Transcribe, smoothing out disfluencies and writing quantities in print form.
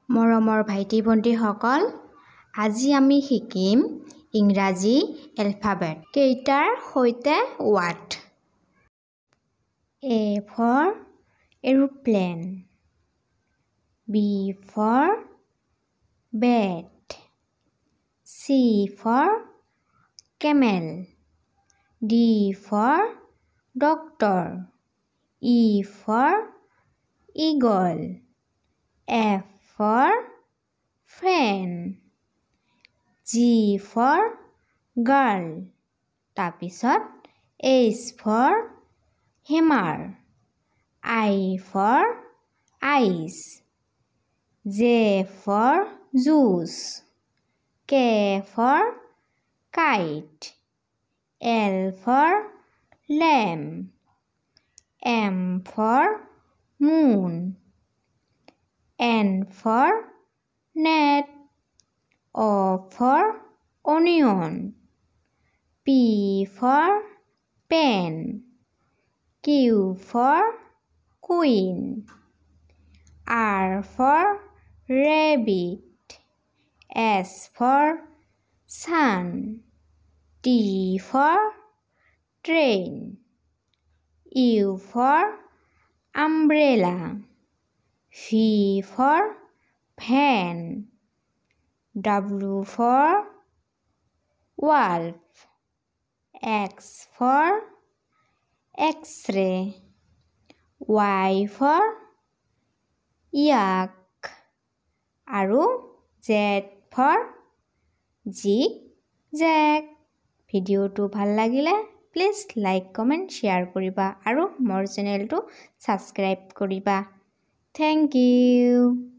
মৰমৰ ভাইটি ভণ্টিসকল, আজি আমি শিকিম ইংৰাজী এলফাবেট কেইটাৰ সৈতে ward. A for aeroplane, B for bat, C for camel, D for doctor, E for eagle, F for fan, G for girl, তাৰপিছত H for hammer, I for ice, J for juice, K for kite, L for lamb, M for moon, N for net, O for onion, P for pen, Q for queen, R for rabbit, S for sun, T for train, U for umbrella, V for van, W for wolf, X for X-ray, Y for yak, আৰু Z for zigzag। ভিডিঅ'টো ভাল লাগিলে please like comment share কৰিবা আৰু মোৰ চেনেলটো subscribe কৰিবা। Thank you.